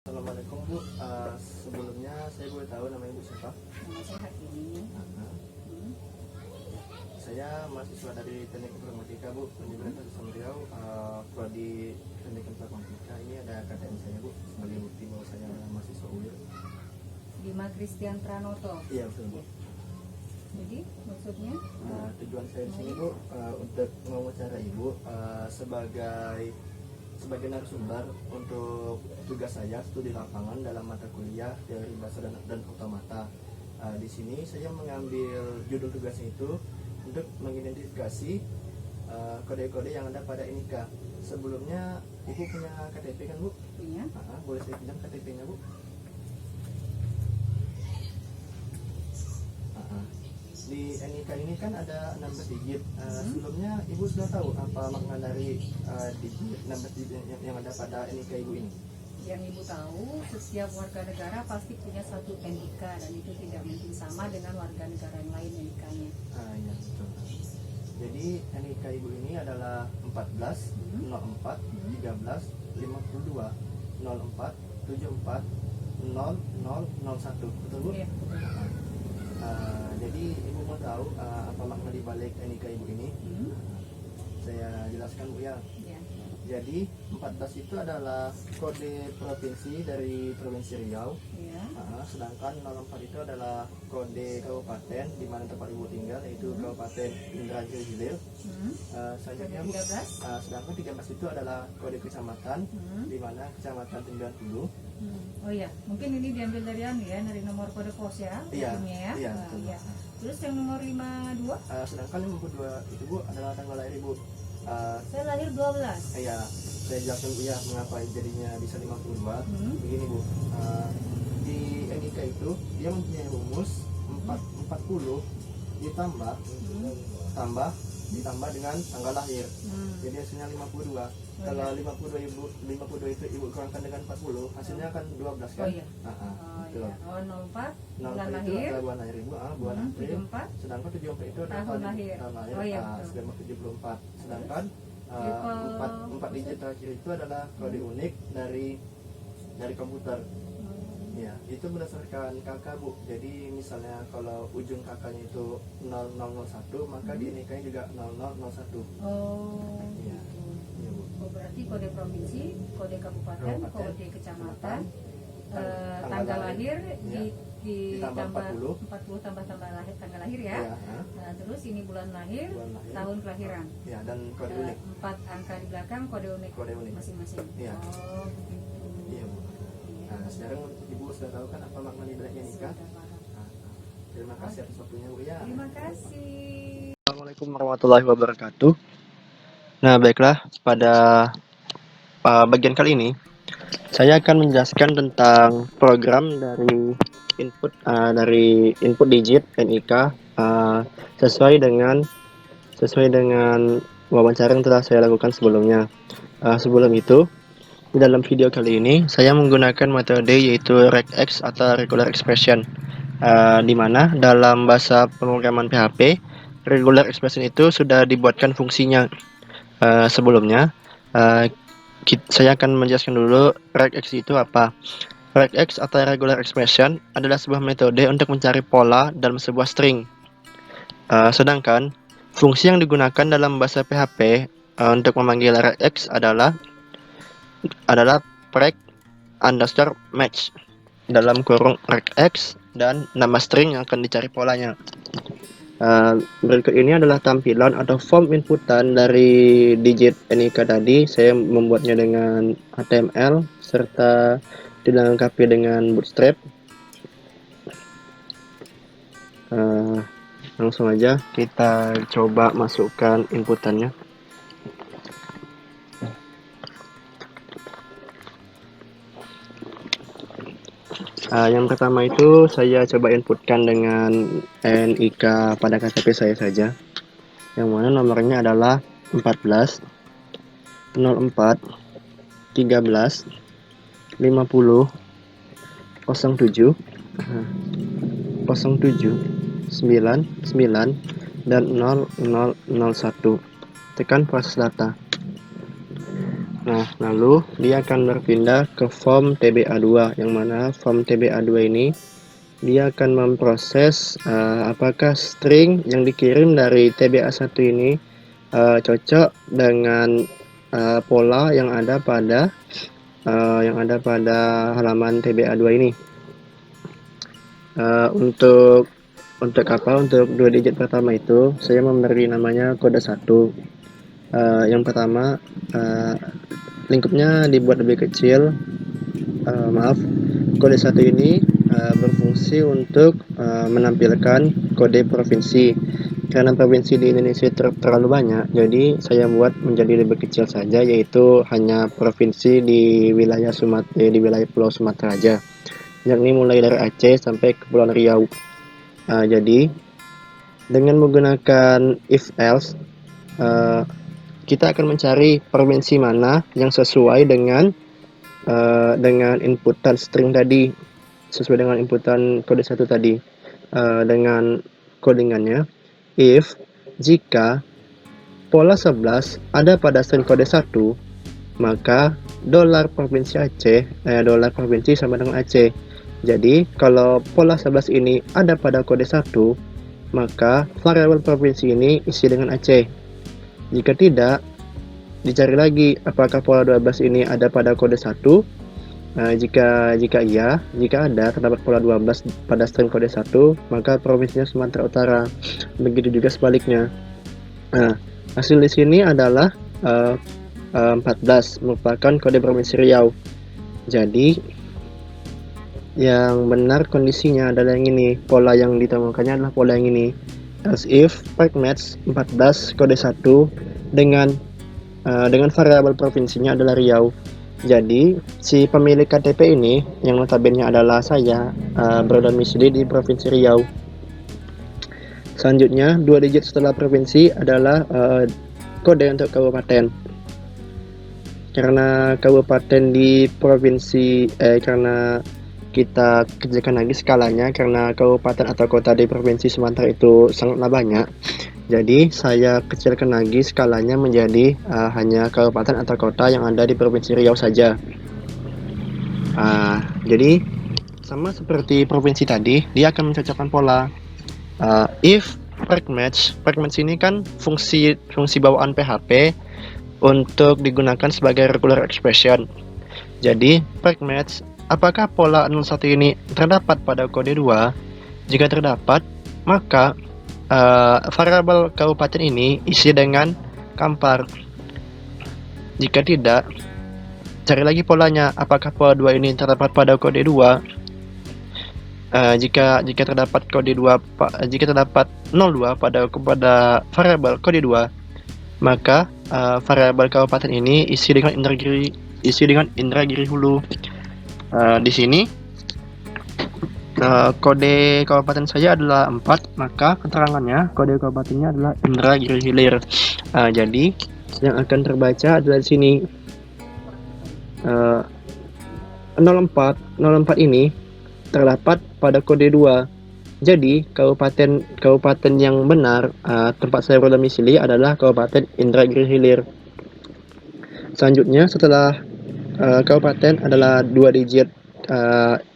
Assalamualaikum Bu. Sebelumnya saya boleh tahu nama Ibu siapa? Nama saya Hartini. Hmm. Saya mahasiswa dari Teknik Informatika Bu, Universitas Islam Riau, prodi Teknik Informatika. Ini ada KTM saya Bu, sebagai bukti bahwa saya mahasiswa UIR. Bima Christian Pranoto. Iya betul Bu. Jadi maksudnya Tujuan saya di sini Bu untuk mewawancara Ibu sebagai narasumber untuk tugas saya studi lapangan dalam mata kuliah teori bahasa dan otomata. Di sini saya mengambil judul tugasnya itu untuk mengidentifikasi kode-kode yang ada pada NIK. Sebelumnya Ibu punya KTP kan Bu? punya Boleh saya pinjam KTP-nya Bu? Di NIK ini kan ada 16 digit. Sebelumnya Ibu sudah tahu apa makna dari digit 16 digit yang ada pada NIK Ibu ini? yang Ibu tahu, setiap warga negara pasti punya satu NIK dan itu tidak mungkin sama dengan warga negara yang lain NIK-nya. Ya betul. Jadi NIK Ibu ini adalah 14 04 13 52 04 74 0001. Betul Bu? Iya. Jadi Ibu mau tahu apa makna dibalik NIK Ibu ini? Saya jelaskan Bu ya. Ya. Jadi 14 itu adalah kode provinsi dari Provinsi Riau. Ya. Sedangkan 04 itu adalah kode kabupaten di mana tempat Ibu tinggal, yaitu Kabupaten Indrajaya Hilir. Selanjutnya Bu, 13. sedangkan 13 itu adalah kode kecamatan di mana Kecamatan 90. Oh iya, mungkin ini diambil dari dari nomor kode pos ya. Iya. Ujungnya ya. Iya, betul. Iya. Terus yang nomor 52? Sedangkan 52 itu Bu adalah tanggal lahir Ibu. Saya lahir 12. Ya, saya jelaskan Bu ya mengapa jadinya bisa 52. Begini Bu, di NIK itu dia mempunyai rumus 40 ditambah dengan tanggal lahir. Jadi hasilnya 52. Kalau 52 itu Ibu kurangkan dengan 40, hasilnya akan 12 kan? Oh iya. Betul. Iya. Oh, 04 bulan 04 itu lahir. adalah bulan lahir Ibu, bulan April. 74 Sedangkan 74 itu adalah tahun lahir. Oh iya, betul. sedangkan 74. Sedangkan Triple. 4 digit terakhir itu adalah kode unik dari komputer. Ya, itu berdasarkan kakak Bu. Jadi misalnya kalau ujung kakaknya itu 0001, maka di NIK-nya juga 0001. Oh, Iya. gitu. Iya Bu. Oh, berarti kode provinsi, kode kabupaten, kode kecamatan, tanggal lahir ya. Ditambah ditambah 40. tambah tanggal lahir ya. Iya, Nah, terus ini bulan lahir, Bulan lahir. tahun kelahiran. Ya, dan kode unik. 4 angka di belakang kode unik. Kode unik. Masing-masing. Iya. Oh, begitu. Iya Bu. Nah, sekarang Ibu sudah tahu kan apa makna dibaliknya nikah? Sudah paham. Terima kasih atas waktunya Bu ya. Terima kasih. Assalamualaikum warahmatullahi wabarakatuh. Nah, baiklah, pada bagian kali ini saya akan menjelaskan tentang program dari input digit NIK sesuai dengan wawancara yang telah saya lakukan sebelumnya. Sebelum itu, di dalam video kali ini saya menggunakan metode yaitu regex atau regular expression, di mana dalam bahasa pemrograman PHP regular expression itu sudah dibuatkan fungsinya. Sebelumnya saya akan menjelaskan dulu regex itu apa. Regex atau regular expression adalah sebuah metode untuk mencari pola dalam sebuah string. Sedangkan fungsi yang digunakan dalam bahasa PHP untuk memanggil regex adalah preg underscore match dalam kurung regex dan nama string yang akan dicari polanya. Berikut ini adalah tampilan atau form inputan dari digit NIK tadi. Saya membuatnya dengan HTML serta dilengkapi dengan Bootstrap. Langsung aja kita coba masukkan inputannya. Yang pertama itu saya coba inputkan dengan NIK pada KTP saya saja, yang mana nomornya adalah 14 04 13 50 07 07 99 dan 0001. Tekan proses data. Nah, lalu dia akan berpindah ke form TBA2, yang mana form TBA2 ini dia akan memproses apakah string yang dikirim dari TBA1 ini cocok dengan pola yang ada pada halaman TBA2 ini. Untuk apa? Untuk 2 digit pertama itu saya memberi namanya kode 1. Yang pertama, lingkupnya dibuat lebih kecil. Kode 1 ini berfungsi untuk menampilkan kode provinsi. Karena provinsi di Indonesia terlalu banyak, jadi saya buat menjadi lebih kecil saja, yaitu hanya provinsi di wilayah Pulau Sumatera aja, yakni mulai dari Aceh sampai ke Kepulauan Riau. Jadi dengan menggunakan if else, kita akan mencari provinsi mana yang sesuai dengan inputan string tadi, sesuai dengan inputan kode 1 tadi. Dengan codingannya, if jika pola 11 ada pada string kode 1, maka $provinsi Aceh, $provinsi sama dengan Aceh. Jadi kalau pola 11 ini ada pada kode 1, maka variabel provinsi ini isi dengan Aceh. Jika tidak, dicari lagi apakah pola 12 ini ada pada kode 1. Jika ada terdapat pola 12 pada string kode 1, maka provinsinya Sumatera Utara. Begitu juga sebaliknya. Hasil di sini adalah 14, merupakan kode provinsi Riau. Jadi yang benar kondisinya adalah yang ini. Pola yang ditemukannya adalah pola yang ini. Else if match 14 kode 1 dengan variabel provinsinya adalah Riau. Jadi si pemilik KTP ini yang notabene adalah saya, berdomisili di Provinsi Riau. Selanjutnya 2 digit setelah provinsi adalah kode untuk kabupaten. Karena kabupaten di provinsi karena kita kecilkan lagi skalanya, karena kabupaten atau kota di Provinsi Sumatera itu sangatlah banyak. Jadi saya kecilkan lagi skalanya menjadi hanya kabupaten atau kota yang ada di Provinsi Riau saja. Jadi sama seperti provinsi tadi, dia akan mencocokkan pola. If match ini kan fungsi bawaan PHP untuk digunakan sebagai regular expression. Jadi match, apakah pola 01 ini terdapat pada kode 2? Jika terdapat, maka variabel kabupaten ini isi dengan kampar. Jika tidak, cari lagi polanya, apakah pola 2 ini terdapat pada kode 2. Jika terdapat kode 2, jika terdapat 02 pada variabel kode 2, maka variabel kabupaten ini isi dengan Indragiri Hulu. Di sini kode kabupaten saya adalah 4, maka keterangannya kode kabupatennya adalah Indragiri Hilir. Jadi yang akan terbaca adalah di sini 04 ini terdapat pada kode 2. Jadi kabupaten yang benar tempat saya berdomisili adalah Kabupaten Indragiri Hilir. Selanjutnya setelah kabupaten adalah 2 digit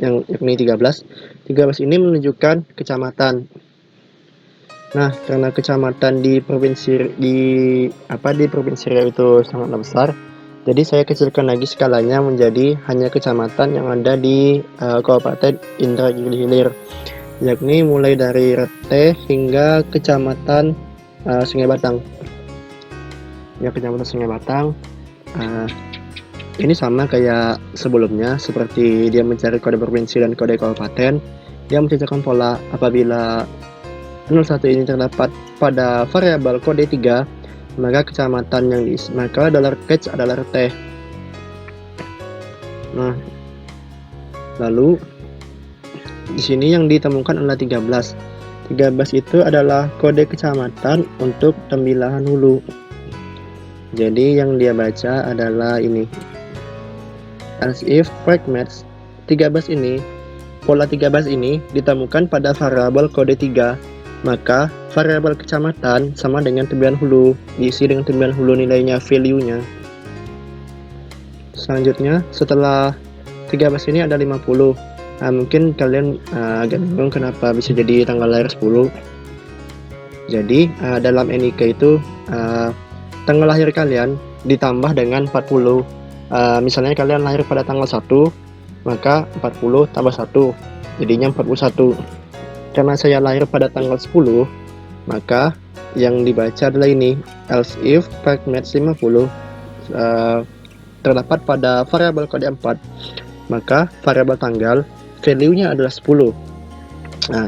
yakni 13. 13 ini menunjukkan kecamatan. Nah, karena kecamatan di Provinsi Riau itu sangatlah besar, jadi saya kecilkan lagi skalanya menjadi hanya kecamatan yang ada di Kabupaten Indragiri Hilir, yakni mulai dari Rete hingga kecamatan Sungai Batang. Ya, kecamatan Sungai Batang. Ini sama kayak sebelumnya, seperti dia mencari kode provinsi dan kode kabupaten. Dia mencocokkan pola apabila 01 ini terdapat pada variabel kode 3, maka kecamatan yang diisi, maka $catch adalah Rete. Nah, lalu di sini yang ditemukan adalah 13. 13 itu adalah kode kecamatan untuk Tembilahan Hulu. Jadi yang dia baca adalah ini. As if match 13 ini, pola 13 ini ditemukan pada variabel kode 3, maka variabel kecamatan sama dengan Tembilahan Hulu, diisi dengan Tembilahan Hulu nilainya, value-nya. selanjutnya setelah 13 ini ada 50. Mungkin kalian agak bingung kenapa bisa jadi tanggal lahir 10. Jadi dalam NIK itu tanggal lahir kalian ditambah dengan 40. Misalnya kalian lahir pada tanggal 1, maka 40 tambah 1 jadinya 41. Karena saya lahir pada tanggal 10, maka yang dibaca adalah ini, else if fact match 50 terdapat pada variabel kode 4, maka variabel tanggal value-nya adalah 10. Nah,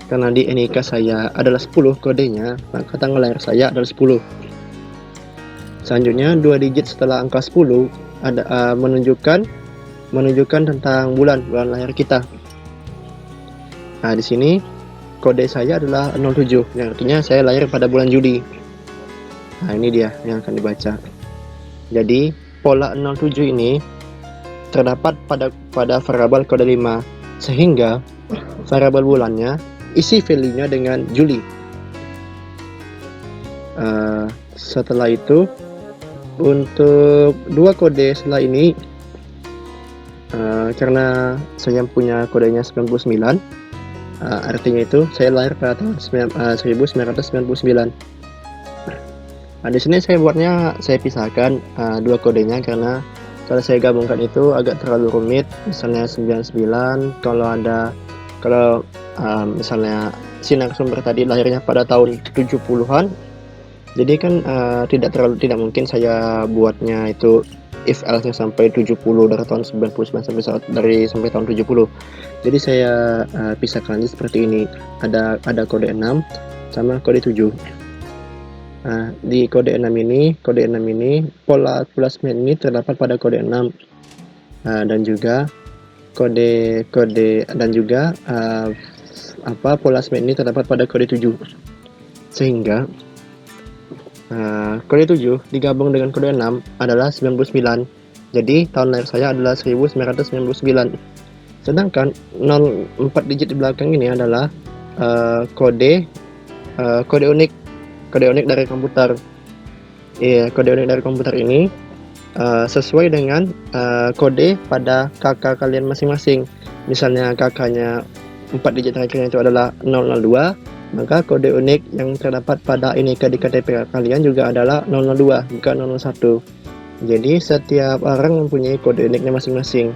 karena di NIK saya adalah 10 kodenya, maka tanggal lahir saya adalah 10. Selanjutnya 2 digit setelah angka 10 ada menunjukkan tentang bulan lahir kita. Nah, di sini kode saya adalah 07, yang artinya saya lahir pada bulan Juli. Nah, ini dia yang akan dibaca. Jadi pola 07 ini terdapat pada variabel kode 5, sehingga variabel bulannya isi value-nya dengan Juli. Setelah itu untuk 2 kode setelah ini, karena saya punya kodenya 99, artinya itu saya lahir pada tahun 1999. Nah, di sini saya pisahkan 2 kodenya, karena kalau saya gabungkan itu agak terlalu rumit. Misalnya 99, kalau misalnya si narasumber tadi lahirnya pada tahun 70-an, jadi kan tidak mungkin saya buatnya itu if else-nya sampai 70 dari tahun 99 sampai tahun 70. Jadi saya pisahkan seperti ini. Ada kode 6 sama kode 7. Nah, di kode 6 ini pola plasmid ini terdapat pada kode 6. Dan juga pola plasmid ini terdapat pada kode 7. Sehingga kode 7 digabung dengan kode 6 adalah 99. Jadi tahun lahir saya adalah 1999. Sedangkan 04 digit di belakang ini adalah kode unik dari komputer. Kode unik dari komputer ini sesuai dengan kode pada kakak kalian masing-masing. Misalnya kakaknya 4 digit terakhirnya itu adalah 002, maka kode unik yang terdapat pada NIK di KTP kalian juga adalah 002, bukan 001. Jadi setiap orang mempunyai kode uniknya masing-masing.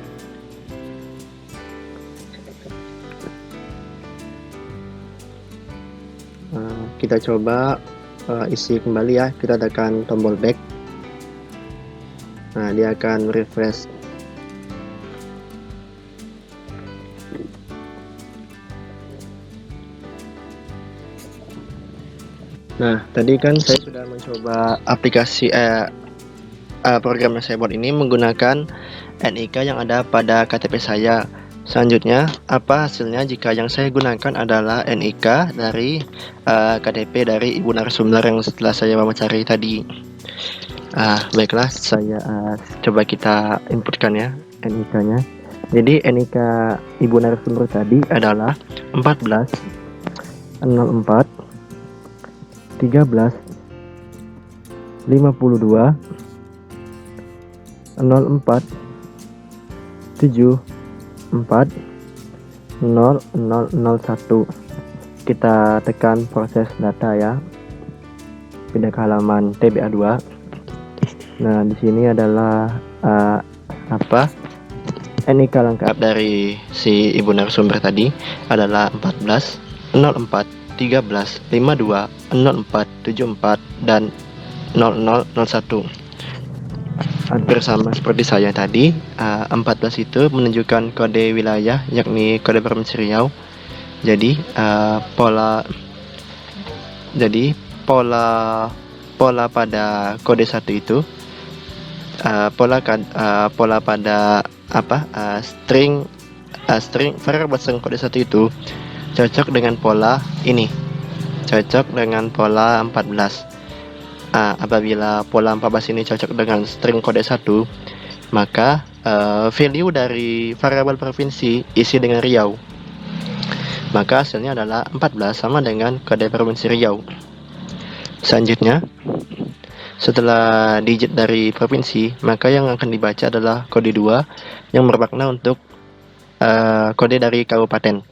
Kita coba isi kembali ya. Kita tekan tombol back. Nah, dia akan refresh. Nah, tadi kan saya sudah mencoba aplikasi program yang saya buat ini menggunakan NIK yang ada pada KTP saya. Selanjutnya, apa hasilnya jika yang saya gunakan adalah NIK dari KTP dari ibu narasumber yang setelah saya wawancari tadi. Baiklah, saya coba kita inputkan ya NIK-nya. Jadi NIK ibu narasumber tadi adalah 14 04 13 52 04 7 4 0001. Kita tekan proses data ya. Pindah ke halaman TBA2. Nah, di sini adalah NIK lengkap dari si ibu narasumber tadi adalah 14 04 13 52 04 74 dan 0001. Hampir sama seperti saya tadi. 14 itu menunjukkan kode wilayah, yakni kode provinsi Riau. Jadi pola pada kode 1 itu pola pada string variabel kode 1 itu cocok dengan pola ini, cocok dengan pola 14. Apabila pola 14 ini cocok dengan string kode 1, maka value dari variabel provinsi isi dengan Riau, maka hasilnya adalah 14 sama dengan kode provinsi Riau. Selanjutnya, Setelah digit dari provinsi, maka yang akan dibaca adalah kode 2 yang bermakna untuk kode dari kabupaten.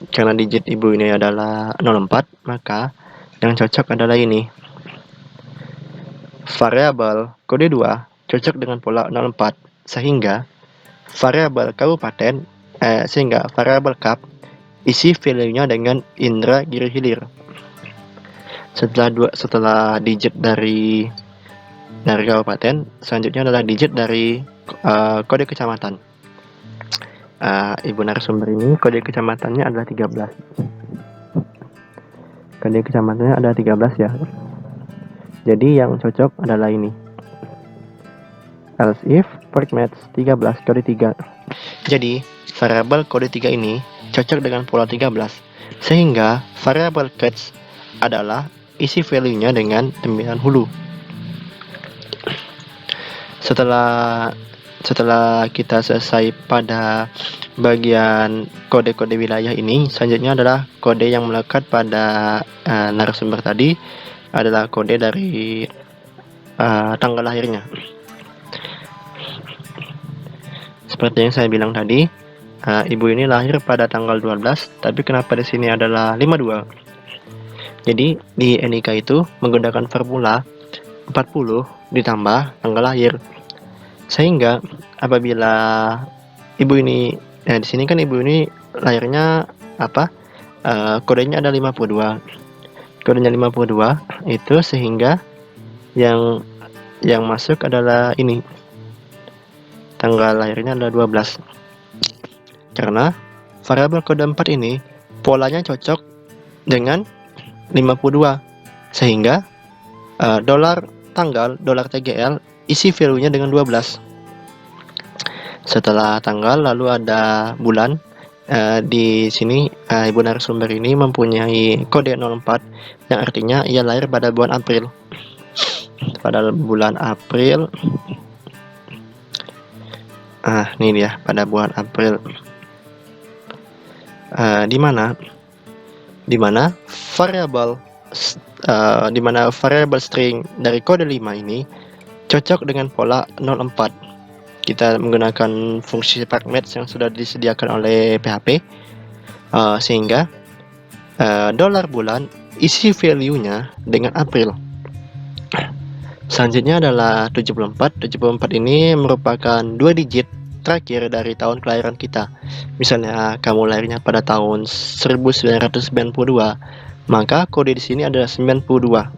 Karena digit ibu ini adalah 04, maka yang cocok adalah ini. Variabel kode 2 cocok dengan pola 04, sehingga variabel kabupaten sehingga variabel kap isi value-nya dengan Indra Giri Hilir. Setelah digit dari kabupaten, selanjutnya adalah digit dari kode kecamatan. Ibu narasumber ini kode kecamatannya adalah 13. Kode kecamatannya ada 13 ya. Jadi yang cocok adalah ini. Else if format 13 kode 3. Jadi variabel kode 3 ini cocok dengan pola 13, sehingga variabel catch adalah isi value-nya dengan 9 hulu. Setelah kita selesai pada bagian kode-kode wilayah ini, selanjutnya adalah kode yang melekat pada narasumber tadi, adalah kode dari tanggal lahirnya. Seperti yang saya bilang tadi, ibu ini lahir pada tanggal 12, tapi kenapa di sini adalah 52? Jadi di NIK itu menggunakan formula 40 ditambah tanggal lahir. Sehingga apabila ibu ini di sini kan ibu ini lahirnya kodenya ada 52. Kodenya 52 itu, sehingga yang masuk adalah ini. Tanggal lahirnya adalah 12. Karena variabel kode 4 ini polanya cocok dengan 52, sehingga dolar tanggal, dolar TGL isi value-nya dengan 12. Setelah tanggal lalu ada bulan. Di sini ibu narasumber ini mempunyai kode 04 yang artinya ia lahir pada bulan April. Pada bulan April. Ini dia, pada bulan April. Di mana variabel string dari kode 5 ini cocok dengan pola 04. Kita menggunakan fungsi pragmatch yang sudah disediakan oleh PHP, sehingga dolar bulan isi value-nya dengan April. Selanjutnya adalah 74. 74 ini merupakan 2 digit terakhir dari tahun kelahiran kita. Misalnya kamu lahirnya pada tahun 1992, maka kode di sini adalah 92.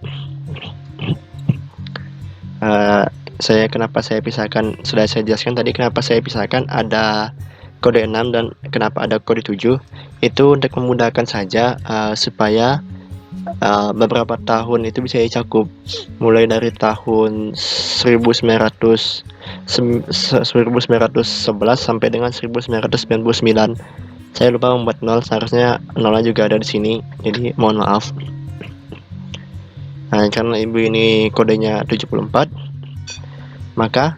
Kenapa saya pisahkan, sudah saya jelaskan tadi kenapa saya pisahkan ada kode 6 dan kenapa ada kode 7. Itu untuk memudahkan saja, supaya beberapa tahun itu bisa dicakup, mulai dari tahun 1911 sampai dengan 1999. Saya lupa membuat 0, seharusnya 0 juga ada di sini, jadi mohon maaf. Karena ibu ini kodenya 74, maka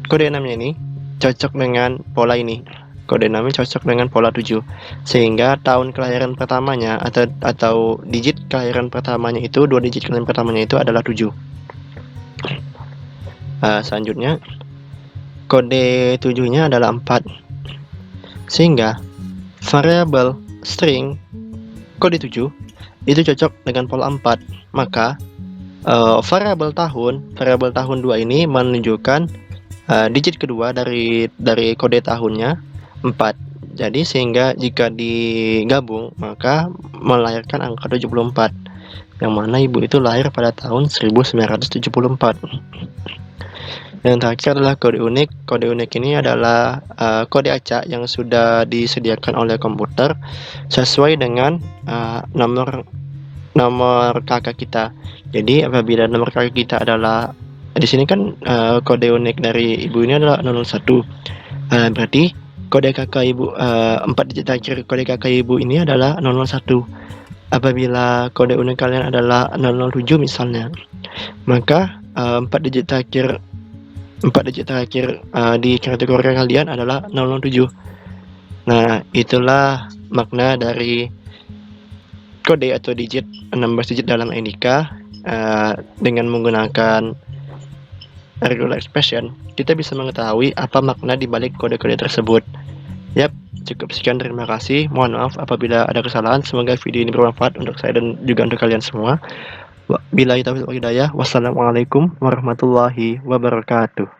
kode 6-nya ini cocok dengan pola ini. Kode 6 cocok dengan pola 7, sehingga tahun kelahiran pertamanya atau digit kelahiran pertamanya itu, 2 digit kelahiran pertamanya itu adalah 7. Selanjutnya kode 7-nya adalah 4, sehingga variabel string kode 7 itu cocok dengan pola 4. Maka variabel tahun 2 ini menunjukkan digit kedua dari kode tahunnya 4. Jadi sehingga jika digabung maka melahirkan angka 74, yang mana ibu itu lahir pada tahun 1974. Yang terakhir adalah kode unik. Kode unik ini adalah kode acak yang sudah disediakan oleh komputer sesuai dengan nomor kakak kita. Jadi apabila nomor kakak kita adalah, di sini kan kode unik dari ibu ini adalah 01. Berarti kode kakak ibu, 4 digit terakhir kode kakak ibu ini adalah 001. Apabila kode unik kalian adalah 007 misalnya, maka 4 digit terakhir di kategori kalian adalah 007. Nah, itulah makna dari kode atau digit 16 digit dalam NIK Dengan menggunakan regular expression, kita bisa mengetahui apa makna di balik kode-kode tersebut. Yap, cukup sekian, terima kasih. Mohon maaf apabila ada kesalahan. Semoga video ini bermanfaat untuk saya dan juga untuk kalian semua. Billahi taufiq wal hidayah. Wassalamualaikum warahmatullahi wabarakatuh.